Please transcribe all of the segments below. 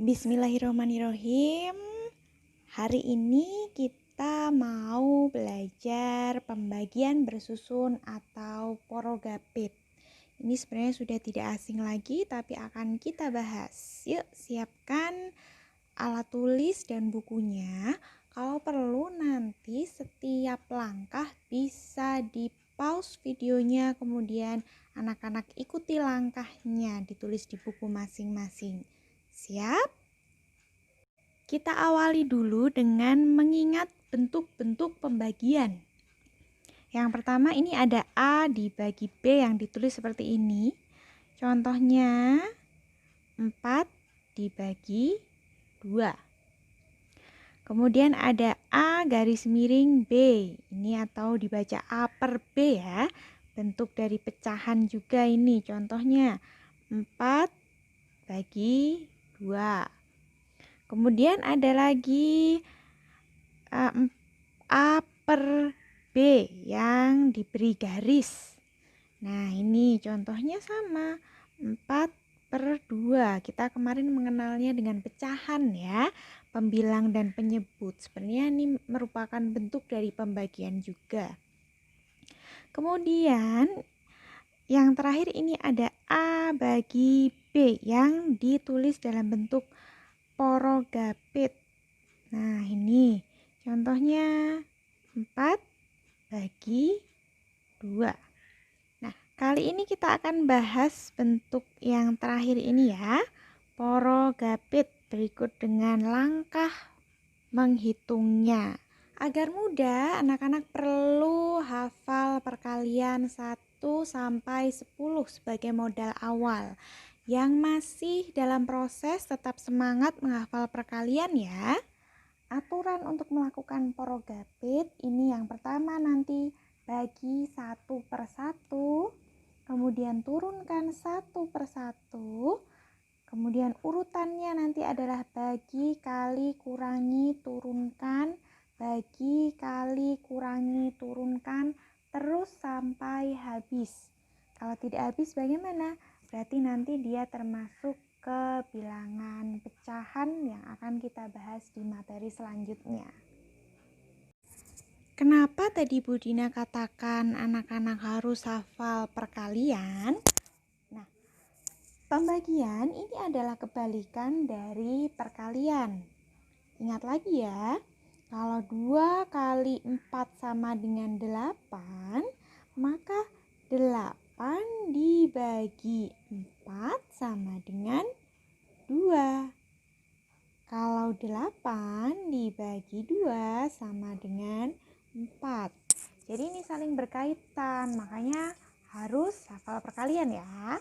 Bismillahirrahmanirrahim. Hari ini kita mau belajar pembagian bersusun atau porogapit. Ini sebenarnya sudah tidak asing lagi, tapi akan kita bahas. Yuk, siapkan alat tulis dan bukunya. Kalau perlu nanti setiap langkah bisa di-pause videonya, kemudian anak-anak ikuti langkahnya, ditulis di buku masing-masing. Siap? Kita awali dulu dengan mengingat bentuk-bentuk pembagian. Yang pertama ini ada A dibagi B yang ditulis seperti ini. Contohnya 4 dibagi 2. Kemudian ada A garis miring B. Ini atau dibaca A per B ya. Bentuk dari pecahan juga ini. Contohnya 4 bagi 2. Kemudian ada lagi A per B yang diberi garis. Nah, ini contohnya sama, 4 per 2. Kita kemarin mengenalnya dengan pecahan ya, pembilang dan penyebut. Sebenarnya ini merupakan bentuk dari pembagian juga. Kemudian yang terakhir ini ada A bagi B yang ditulis dalam bentuk porogapit. Nah, ini contohnya 4 bagi 2. Nah, kali ini kita akan bahas bentuk yang terakhir ini ya, porogapit, berikut dengan langkah menghitungnya. Agar mudah, anak-anak perlu hafal perkalian 1 sampai 10 sebagai modal awal. Yang masih dalam proses tetap semangat menghafal perkalian ya. Aturan untuk melakukan porogapit ini yang pertama nanti bagi 1 per 1, kemudian turunkan 1 per 1, kemudian urutannya nanti adalah bagi, kali, kurangi, turunkan, bagi, kali, kurangi, turunkan, terus sampai habis. Kalau tidak habis bagaimana? Berarti nanti dia termasuk ke bilangan pecahan yang akan kita bahas di materi selanjutnya. Kenapa tadi Bu Dina katakan anak-anak harus hafal perkalian? Nah, pembagian ini adalah kebalikan dari perkalian. Ingat lagi ya, kalau 2 kali 4 sama dengan 8, maka 8 dibagi 4 sama dengan 2. Kalau 8 dibagi 2 sama dengan 4. Jadi ini saling berkaitan, makanya harus hafal perkalian ya.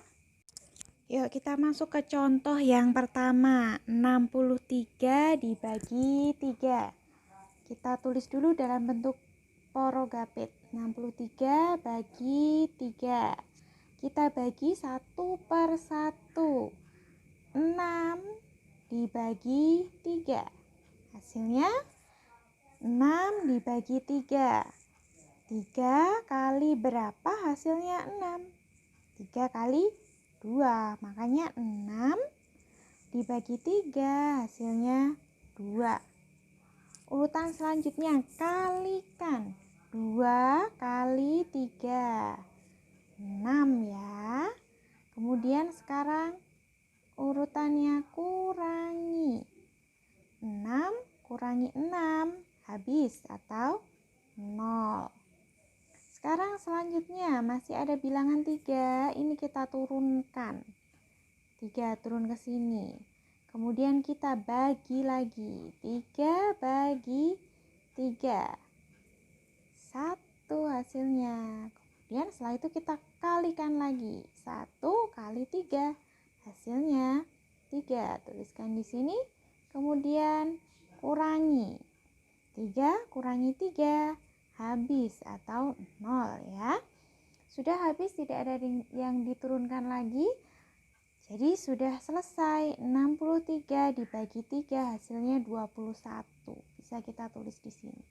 Yuk kita masuk ke contoh yang pertama, 63 dibagi 3. Kita tulis dulu dalam bentuk porogapit. 63 bagi 3. Kita bagi 1 per 1. 6 dibagi 3. Hasilnya 6 dibagi 3. 3 kali berapa hasilnya 6? 3 kali 2. Makanya 6 dibagi 3 hasilnya 2. Urutan selanjutnya kalikan 2 kali 3, 6 ya. Kemudian sekarang urutannya kurangi 6 kurangi 6 habis atau 0. Sekarang selanjutnya masih ada bilangan 3, ini kita turunkan 3 turun ke sini. Kemudian kita bagi lagi 3 bagi 3, 1 hasilnya. Kemudian setelah itu kita kalikan lagi 1 kali 3, hasilnya 3. Tuliskan di sini. Kemudian kurangi 3 kurangi 3 habis atau 0 ya. Sudah habis, tidak ada yang diturunkan lagi. Jadi sudah selesai. 63 dibagi 3 hasilnya 21. Bisa kita tulis di sini.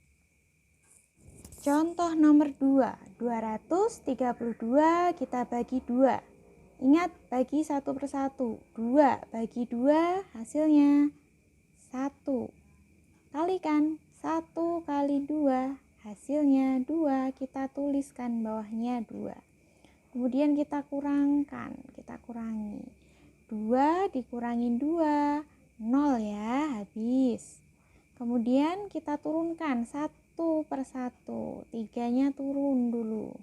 Contoh nomor 2, 232 kita bagi 2. Ingat, bagi satu persatu. 2 bagi 2 hasilnya 1. Kalikan 1 kali 2 hasilnya 2. Kita tuliskan bawahnya 2. Kemudian kita kurangkan, kita kurangi. 2 dikurangin 2, 0 ya, habis. Kemudian kita turunkan 1 per 1. 3-nya turun dulu.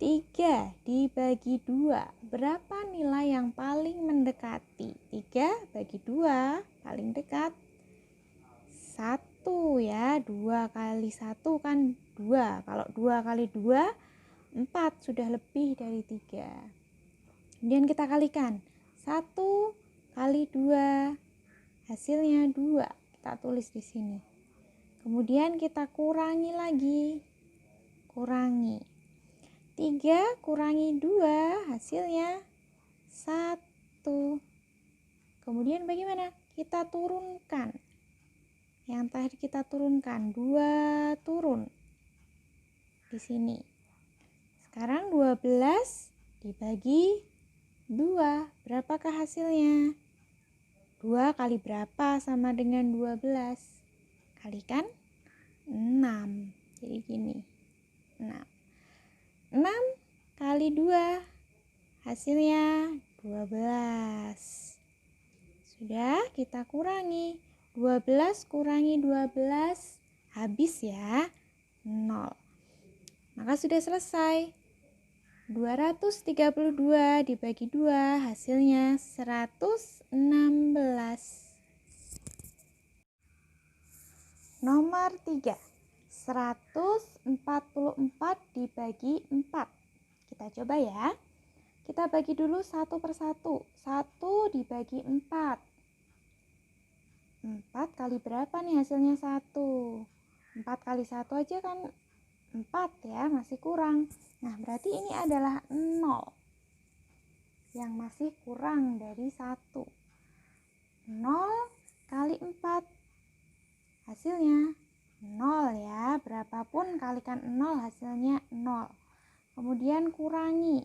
3 dibagi 2, berapa nilai yang paling mendekati? 3 bagi 2 paling dekat 1 ya. 2 kali 1 kan 2. Kalau 2 kali 2 4, sudah lebih dari 3. Kemudian kita kalikan 1 kali 2 hasilnya 2. Kita tulis di sini. Kemudian kita kurangi lagi. Kurangi 3 kurangi 2 hasilnya 1. Kemudian bagaimana? Kita turunkan. Yang tadi kita turunkan 2 turun di sini. Sekarang 12 dibagi 2. Berapakah hasilnya? 2 kali berapa sama dengan 12? Kalikan 6. Jadi gini. 6. 6 kali 2 hasilnya 12. Sudah, kita kurangi. 12 kurangi 12 habis ya, 0. Maka sudah selesai. 232 dibagi 2 hasilnya 116. Nomor 3. 144 dibagi 4. Kita coba ya. Kita bagi dulu 1 per 1. 1 dibagi 4. 4 kali berapa nih hasilnya 1? 4 kali 1 aja kan 4 ya, masih kurang. Nah, berarti ini adalah 0 yang masih kurang dari 1. 0 kali 4 hasilnya 0 ya, berapapun kalikan 0 hasilnya 0. Kemudian kurangi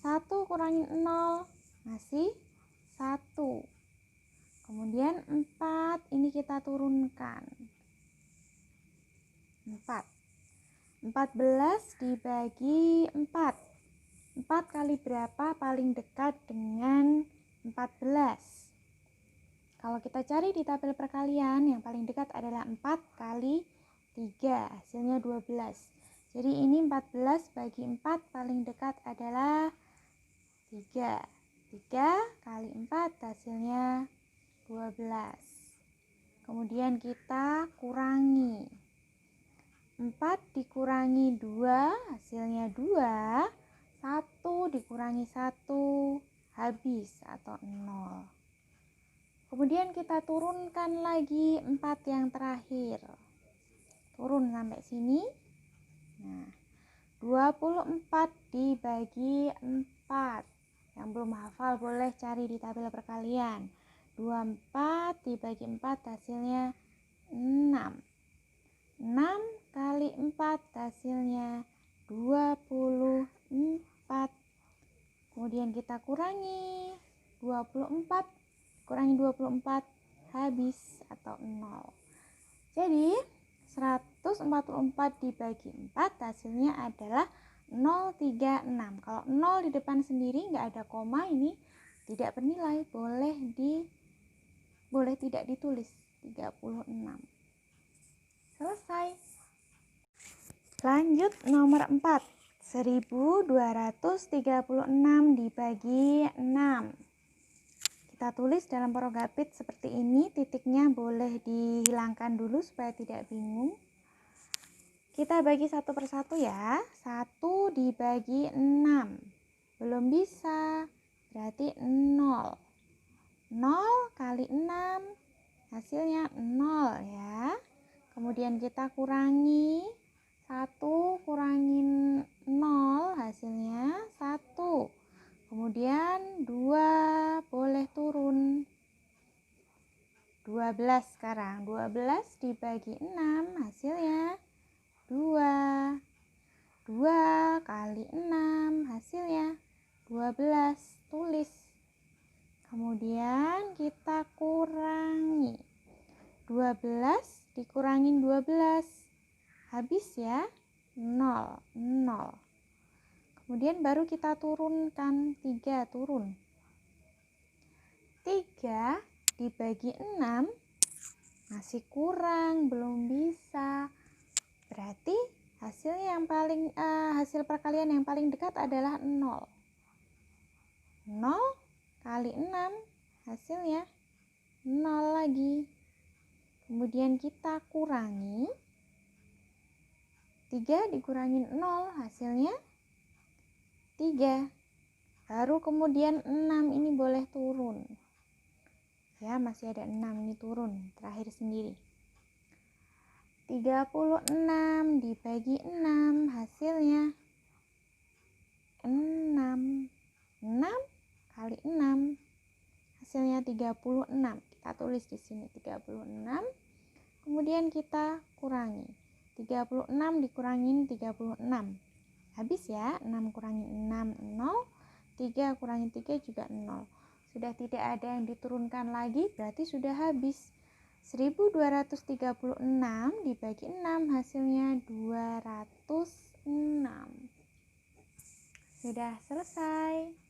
1 kurangi 0 masih 1. Kemudian 4 ini kita turunkan 4. 14 dibagi 4. 4 kali berapa paling dekat dengan 14? Kalau kita cari di tabel perkalian, yang paling dekat adalah 4 kali 3, hasilnya 12. Jadi ini 14 bagi 4 paling dekat adalah 3. 3 kali 4 hasilnya 12. Kemudian kita kurangi. 4 dikurangi 2 hasilnya 2. 1 dikurangi 1 habis atau 0. Kemudian kita turunkan lagi 4 yang terakhir. Turun sampai sini. Nah, 24 dibagi 4. Yang belum hafal boleh cari di tabel perkalian. 24 dibagi 4 hasilnya 6. 6 kali 4 hasilnya 24. Kemudian kita kurangi 24 kurangi 24 habis atau 0. Jadi 144 dibagi 4 hasilnya adalah 036. Kalau 0 di depan sendiri nggak ada koma, ini tidak bernilai, boleh tidak ditulis 36. Selesai. Lanjut nomor 4. 1236 dibagi 6. Kita tulis dalam porogapit seperti ini, titiknya boleh dihilangkan dulu supaya tidak bingung. Kita bagi 1 per 1 ya. 1 dibagi 6. Belum bisa, berarti 0. 0 kali 6 hasilnya 0 ya. Kemudian kita kurangi 1 kurangin 0 hasilnya 1. Kemudian 2 boleh turun 12 sekarang. 12 dibagi 6 hasilnya 2. 2 kali 6 hasilnya 12, tulis. Kemudian kita kurangi. 12 dikurangin 12. Habis ya? 0, 0. Kemudian baru kita turunkan, 3 turun. 3 dibagi 6 masih kurang, belum bisa. Berarti hasil perkalian yang paling dekat adalah 0. 0 kali 6 hasilnya 0 lagi. Kemudian kita kurangi. 3 dikurangin 0 hasilnya 3. Baru kemudian 6 ini boleh turun. Ya, masih ada 6 ini turun, terakhir sendiri. 36 dibagi 6 hasilnya 6. 6 kali 6 hasilnya 36. Kita tulis di sini 36. Kemudian kita kurangi. 36 dikurangin 36. Habis ya, 6 kurangin 6, 0. 3 kurangin 3 juga 0. Sudah tidak ada yang diturunkan lagi, berarti sudah habis. 1236 dibagi 6 hasilnya 206. Sudah selesai.